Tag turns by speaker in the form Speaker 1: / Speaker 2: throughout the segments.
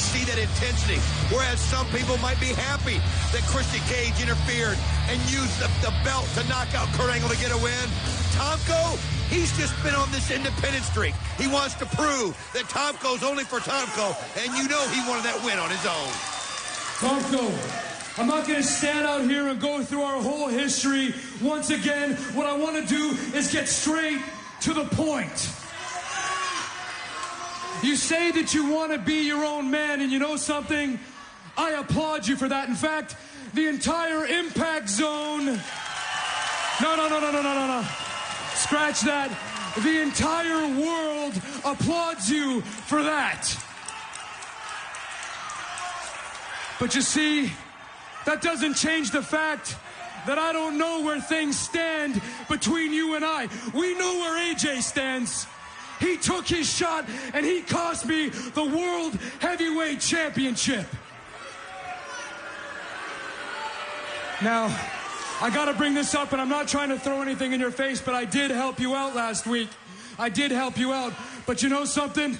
Speaker 1: see that intensity, whereas some people might be happy that Christian Cage interfered and used the belt to knock out Kurt Angle to get a win. Tomko, he's just been on this independent streak. He wants to prove that Tomko's only for Tomko, and you know he wanted that win on his own.
Speaker 2: Tomko, I'm not going to stand out here and go through our whole history once again. What I want to do is get straight to the point. You say that you want to be your own man, and you know something? I applaud you for that. In fact, the entire Impact Zone... No. Scratch that. The entire world applauds you for that. But you see, that doesn't change the fact that I don't know where things stand between you and I. We know where AJ stands. He took his shot, and he cost me the World Heavyweight Championship. Now, I gotta bring this up, and I'm not trying to throw anything in your face, but I did help you out last week. I did help you out. But you know something?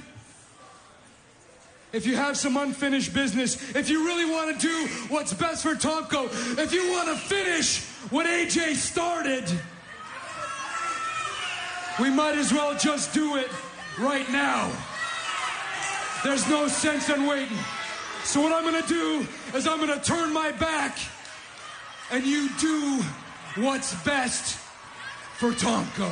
Speaker 2: If you have some unfinished business, if you really want to do what's best for Tomko, if you want to finish what AJ started, we might as well just do it right now. There's no sense in waiting. So what I'm going to do is I'm going to turn my back, and you do what's best for Tomko.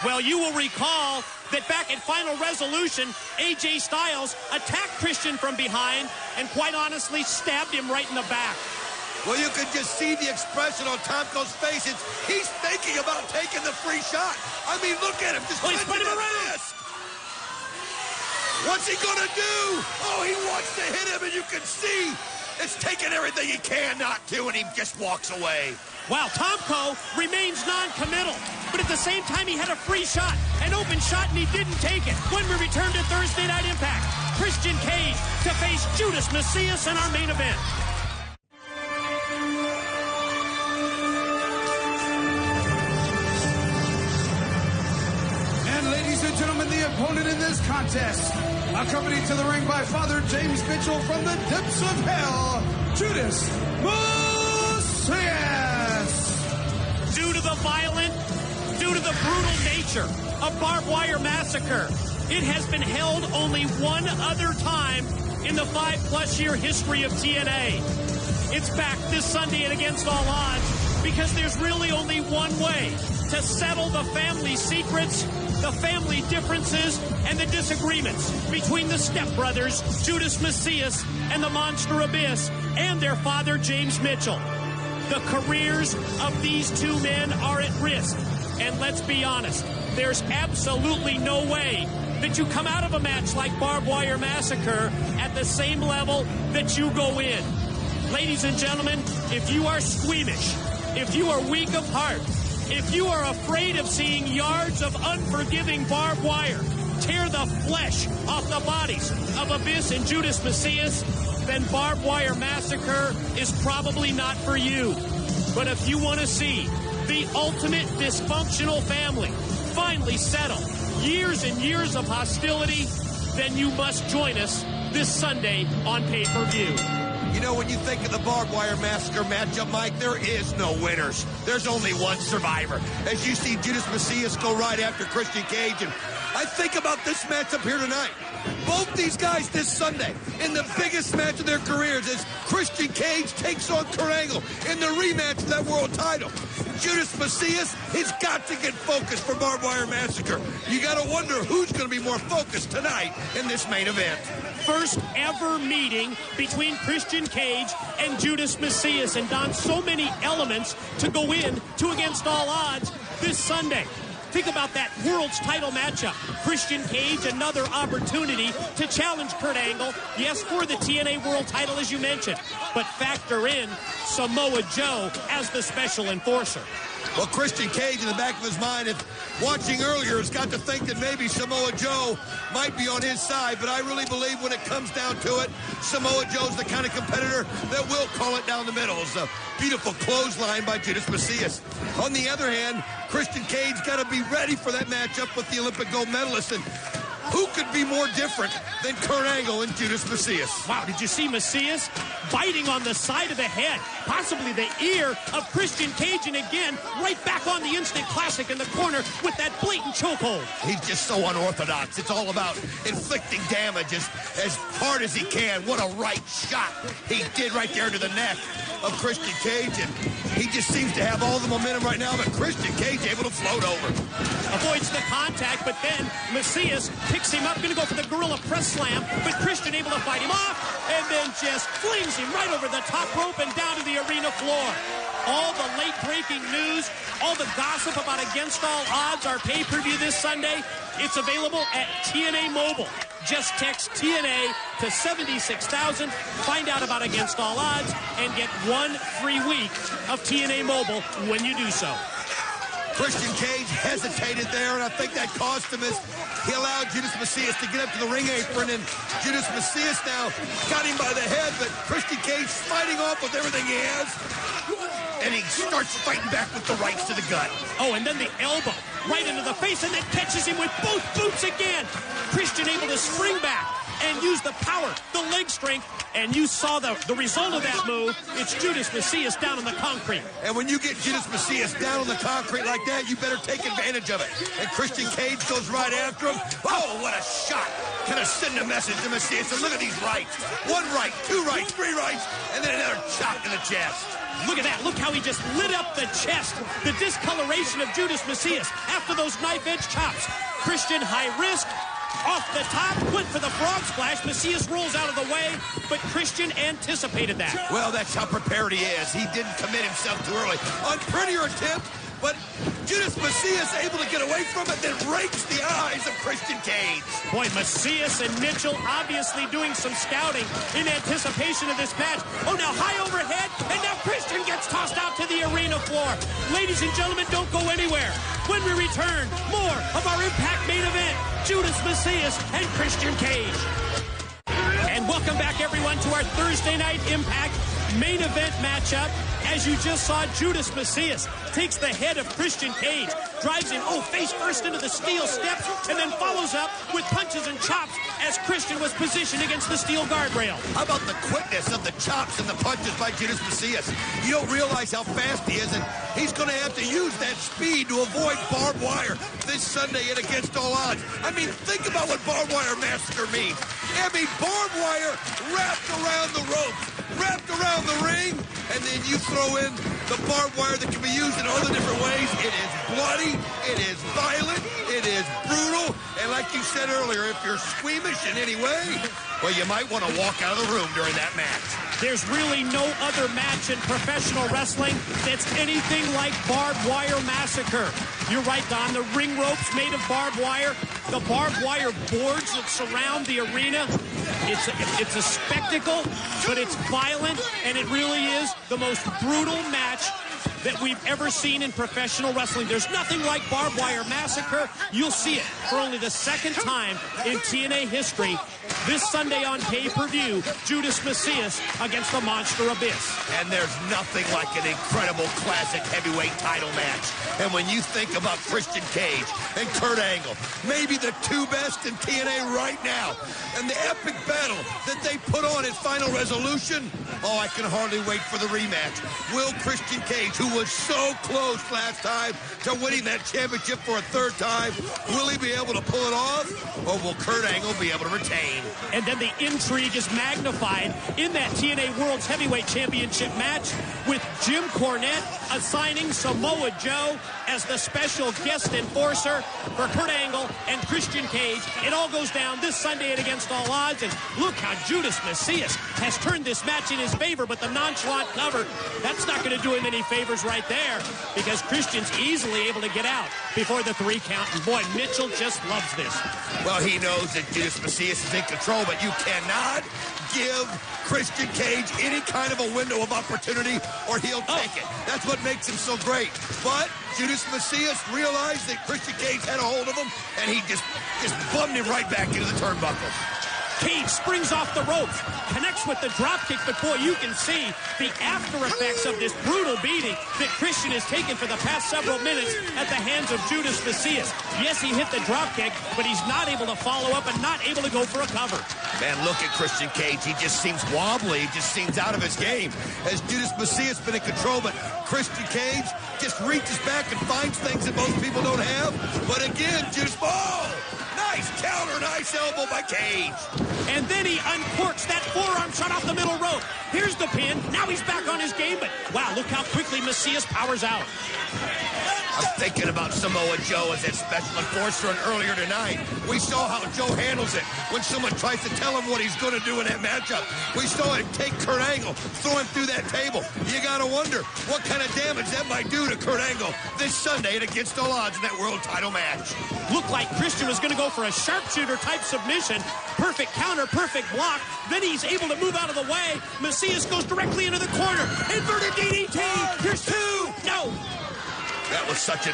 Speaker 3: Well, you will recall that back at Final Resolution, AJ Styles attacked Christian from behind and quite honestly stabbed him right in the back.
Speaker 1: Well, you could just see the expression on Tomko's face. He's thinking about taking the free shot. I mean, look at him. Just
Speaker 3: he's putting him around.
Speaker 1: Fist. What's he going to do? Oh, he wants to hit him, and you can see it's taking everything he can not to, and he just walks away.
Speaker 3: Wow, Tomko remains non-committal, but at the same time, he had a free shot, an open shot, and he didn't take it. When we return to Thursday Night Impact, Christian Cage to face Judas Mesias in our main event.
Speaker 4: And ladies and gentlemen, the opponent in this contest, accompanied to the ring by Father James Mitchell from the depths of hell, Judas Mesias.
Speaker 3: Due to the violent, due to the brutal nature of Barbed Wire Massacre, it has been held only one other time in the 5+ year history of TNA. It's back this Sunday and against all odds because there's really only one way to settle the family secrets, the family differences, and the disagreements between the stepbrothers, Judas Mesias and the Monster Abyss, and their father, James Mitchell. The careers of these two men are at risk. And let's be honest, there's absolutely no way that you come out of a match like Barbed Wire Massacre at the same level that you go in. Ladies and gentlemen, if you are squeamish, if you are weak of heart, if you are afraid of seeing yards of unforgiving barbed wire tear the flesh off the bodies of Abyss and Judas Mesias, then Barbed Wire Massacre is probably not for you. But if you want to see the ultimate dysfunctional family finally settle years and years of hostility, then you must join us this Sunday on pay-per-view.
Speaker 1: You know, when you think of the Barbed Wire Massacre matchup, Mike, there is no winners. There's only one survivor. As you see Judas Mesias go right after Christian Cage, and I think about this matchup here tonight. Both these guys this Sunday in the biggest match of their careers as Christian Cage takes on Kurt Angle in the rematch of that world title. Judas Mesias, he's got to get focused for Barbed Wire Massacre. You got to wonder who's going to be more focused tonight in this main event.
Speaker 3: First ever meeting between Christian Cage and Judas Mesias, and Don, so many elements to go in to against all odds this Sunday. Think about that world's title matchup. Christian Cage, another opportunity to challenge Kurt Angle. Yes, for the TNA World title, as you mentioned. But factor in Samoa Joe as the special enforcer.
Speaker 1: Well, Christian Cage, in the back of his mind, if watching earlier, has got to think that maybe Samoa Joe might be on his side. But I really believe when it comes down to it, Samoa Joe's the kind of competitor that will call it down the middle. It's a beautiful clothesline by Judas Mesias. On the other hand, Christian Cage got to be ready for that matchup with the Olympic gold medalist. And Who could be more different than Kurt Angle and Judas Mesias?
Speaker 3: Wow, did you see Mesias biting on the side of the head, possibly the ear of Christian Cage, and again, right back on the Instant Classic in the corner with that blatant chokehold.
Speaker 1: He's just so unorthodox. It's all about inflicting damage as hard as he can. What a right shot he did right there to the neck of Christian Cage, and he just seems to have all the momentum right now, but Christian Cage able to float over.
Speaker 3: Avoids the contact, but then Mesias picks him up, gonna go for the gorilla press slam, but Christian able to fight him off, and then just flings him right over the top rope and down to the arena floor. All the late breaking news, all the gossip about Against All Odds, our pay-per-view this Sunday, it's available at TNA Mobile. Just text TNA to 76,000, find out about Against All Odds, and get 1 free week of TNA Mobile when you do so.
Speaker 1: Christian Cage hesitated there, and I think that cost him as he allowed Judas Mesias to get up to the ring apron, and Judas Mesias now got him by the head, but Christian Cage fighting off with everything he has, and he starts fighting back with the rights to the gut.
Speaker 3: Oh, and then the elbow right into the face, and then catches him with both boots again. Christian able to spring back and use the power, the leg strength, and you saw the result of that move. It's Judas Mesias down on the concrete.
Speaker 1: And when you get Judas Mesias down on the concrete like that, you better take advantage of it. And Christian Cage goes right after him. Oh, what a shot. Gonna send a message to Mesias. And look at these rights. 1 right, 2 rights, 3 rights, and then another chop in the chest.
Speaker 3: Look at that. Look how he just lit up the chest. The discoloration of Judas Mesias after those knife-edge chops. Christian high risk. Off the top, went for the frog splash. Mesias rolls out of the way, but Christian anticipated that.
Speaker 1: Well, that's how prepared he is. He didn't commit himself too early. Unprettier attempt, but Judas Mesias able to get away from it, then rakes the eyes of Christian Cage.
Speaker 3: Boy, Mesias and Mitchell obviously doing some scouting in anticipation of this match. Oh, now high overhead, and now Christian gets tossed out to the arena floor. Ladies and gentlemen, don't go anywhere. When we return, more of our Impact main event, Judas Mesias and Christian Cage. And welcome back, everyone, to our Thursday Night Impact main event matchup. As you just saw, Judas Mesias takes the head of Christian Cage, drives him, face first into the steel steps, and then follows up with punches and chops as Christian was positioned against the steel guardrail.
Speaker 1: How about the quickness of the chops and the punches by Judas Mesias? You don't realize how fast he is, and he's going to have to use that speed to avoid barbed wire this Sunday at Against All Odds. I mean, think about what barbed wire massacre means. I mean, barbed wire wrapped around the ropes, wrapped around the ring, and then you throw in the barbed wire that can be used in other different ways. It is bloody, it is violent, it is brutal, and like you said earlier, if you're squeamish in any way, well, you might want to walk out of the room during that match.
Speaker 3: There's really no other match in professional wrestling that's anything like Barbed Wire Massacre. You're right, Don. The ring ropes made of barbed wire, the barbed wire boards that surround the arena. It's a spectacle, but it's violent, and it really is the most brutal match that we've ever seen in professional wrestling. There's nothing like Barbed Wire Massacre. You'll see it for only the second time in TNA history. This Sunday on pay-per-view, Judas Mesias against the Monster Abyss.
Speaker 1: And there's nothing like an incredible classic heavyweight title match. And when you think about Christian Cage and Kurt Angle, maybe the 2 best in TNA right now, and the epic battle that they put on in Final Resolution, oh, I can hardly wait for the rematch. Will Christian Cage, who was so close last time to winning that championship for a 3rd time, will he be able to pull it off, or will Kurt Angle be able to retain?
Speaker 3: And then the intrigue is magnified in that TNA World's Heavyweight Championship match with Jim Cornette assigning Samoa Joe as the special guest enforcer for Kurt Angle and Christian Cage. It all goes down this Sunday at Against All Odds, and look how Judas Mesias has turned this match in his favor, but the nonchalant cover, that's not going to do him any favors right there, because Christian's easily able to get out before the 3 count, and boy, Mitchell just loves this.
Speaker 1: Well, he knows that Judas Mesias is in control, but you cannot give Christian Cage any kind of a window of opportunity or he'll take it. That's what makes him so great. But Judas Mesias realized that Christian Cage had a hold of him, and he just bummed him right back into the turnbuckles.
Speaker 3: Cage springs off the ropes, connects with the dropkick, but boy, you can see the after effects of this brutal beating that Christian has taken for the past several minutes at the hands of Judas Mesias. Yes, he hit the dropkick, but he's not able to follow up and not able to go for a cover.
Speaker 1: Man, look at Christian Cage. He just seems wobbly. He just seems out of his game. Has Judas Mesias been in control, but Christian Cage just reaches back and finds things that most people don't have. But again, Judas, nice counter, nice elbow by Cage.
Speaker 3: And then he uncorks that forearm shot off the middle rope. Here's the pin. Now he's back on his game, but wow, look how quickly Mesias powers out.
Speaker 1: I'm thinking about Samoa Joe as that special enforcer, and earlier tonight, we saw how Joe handles it when someone tries to tell him what he's going to do in that matchup. We saw him take Kurt Angle, throw him through that table. You got to wonder what kind of damage that might do to Kurt Angle this Sunday at Against All Odds in that world title match.
Speaker 3: Looked like Christian was going to go for a sharpshooter type submission. Perfect counter, perfect block. Then he's able to move out of the way. Mesias goes directly into the corner. Inverted DDT. Here's two. No.
Speaker 1: That was such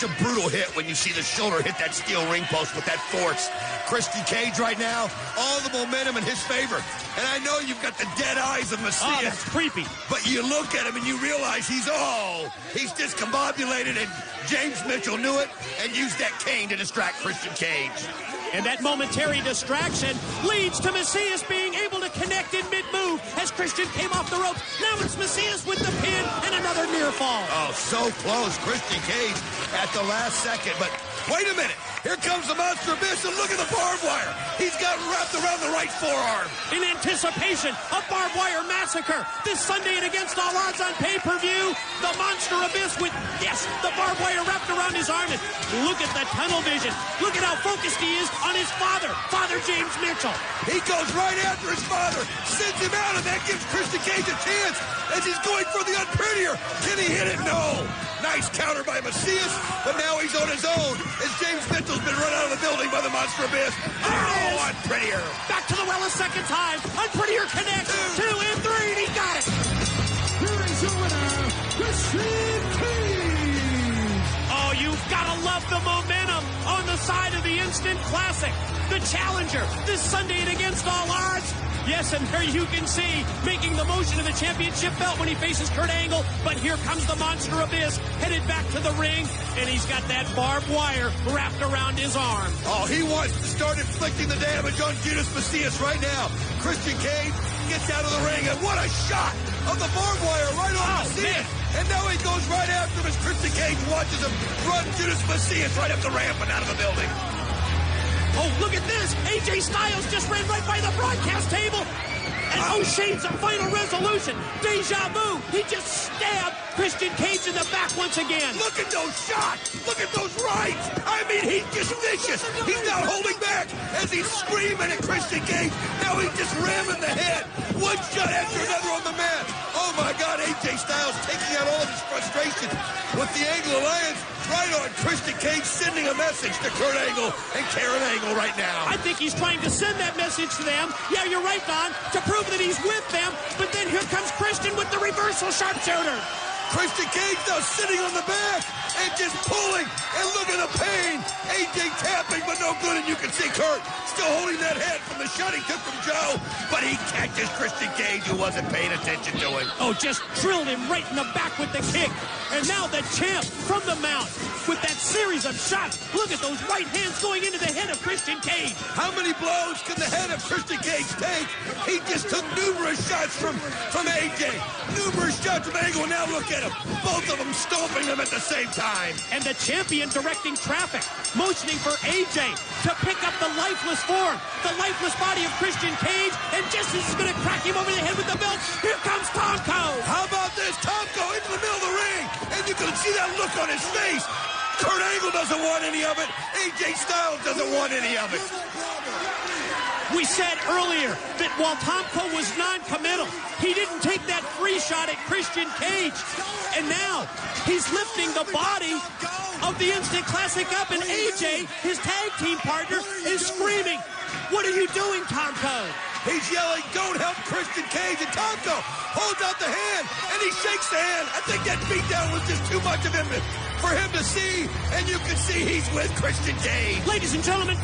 Speaker 1: a brutal hit when you see the shoulder hit that steel ring post with that force. Christian Cage right now, all the momentum in his favor. And I know you've got the dead eyes of Mesias.
Speaker 3: Oh, that's creepy.
Speaker 1: But you look at him and you realize he's discombobulated, and James Mitchell knew it and used that cane to distract Christian Cage.
Speaker 3: And that momentary distraction leads to Mesias being able to connect in mid-move as Christian came off the ropes. Now it's Mesias with the pin and another near fall.
Speaker 1: Oh, so close. Christian Cage at the last second. But wait a minute. Here comes the Monster Abyss, and look at the barbed wire. He's got wrapped around the right forearm.
Speaker 3: In anticipation of Barbed Wire Massacre this Sunday at Against All Odds on pay-per-view, the Monster Abyss with, yes, the barbed wire wrapped around his arm. And look at the tunnel vision. Look at how focused he is on his father, Father James Mitchell.
Speaker 1: He goes right after his father, sends him out, and that gives Christian Cage a chance as he's going for the unprettier. Can he hit it? No. Nice counter by Mesias, but now he's on his own as James Mitchell's been run out of the building by the Monster Abyss. Oh, unprettier.
Speaker 3: Back to the well a second time. Unprettier connects. 2 and 3, and he got it.
Speaker 4: Here is your winner, Christian Cage.
Speaker 3: Oh, you've got to love the momentum on the side of the Instant Classic. The challenger this Sunday at Against All Odds. Yes, and there you can see making the motion of the championship belt when he faces Kurt Angle. But here comes the Monster Abyss headed back to the ring, and he's got that barbed wire wrapped around his arm.
Speaker 1: Oh, he wants to start inflicting the damage on Judas Mesias right now. Christian Cage gets out of the ring, and what a shot of the barbed wire right on Mesias. And now he goes right after him as Christian Cage watches him run Judas Mesias right up the ramp and out of the building.
Speaker 3: Oh, look at this. AJ Styles just ran right by the broadcast table. And oh, shades of final resolution. Deja vu. He just stabbed Christian Cage in the back once again.
Speaker 1: Look at those shots. Look at those rights. I mean, he's just vicious. He's not holding back as he's screaming at Christian Cage. Now he's just ramming the head. One shot after another on the mat. Oh, my God. AJ Styles taking out all of his frustration with the Angle Alliance. Right on Christian Cage, sending a message to Kurt Angle and Karen Angle right now.
Speaker 3: I think he's trying to send that message to them. Yeah, you're right, Don, to prove that he's with them. But then here comes Christian with the reversal sharpshooter.
Speaker 1: Christian Cage now sitting on the back and just pulling. And look at the pain. AJ tapping, but no good. And you can see Kurt still holding that head from the shot he took from Joe. But he catches Christian Cage, who wasn't paying attention to him.
Speaker 3: Oh, just drilled him right in the back with the kick. And now the champ from the mount with that series of shots. Look at those right hands going into the head of Christian Cage.
Speaker 1: How many blows can the head of Christian Cage take? He just took numerous shots from AJ. Numerous shots from Angle. Now look at him. Both of them stomping him at the same time.
Speaker 3: And the champion directing traffic, motioning for AJ to pick up the lifeless form, the lifeless body of Christian Cage. And just as he's going to crack him over the head with the belt, here comes Tomko.
Speaker 1: How about this? Tomko into the middle of the ring. And you can see that look on his face. Kurt Angle doesn't want any of it. AJ Styles doesn't want any of it.
Speaker 3: We said earlier that while Tomko was non-committal, he didn't take that free shot at Christian Cage. And now he's lifting the body of the Instant Classic up, and AJ, his tag team partner, is screaming, "What are you doing, Tomko?"
Speaker 1: He's yelling, "Don't help Christian Cage." And Tomko holds out the hand, and he shakes the hand. I think that beatdown was just too much of him for him to see, and you can see he's with Christian Cage.
Speaker 3: Ladies and gentlemen,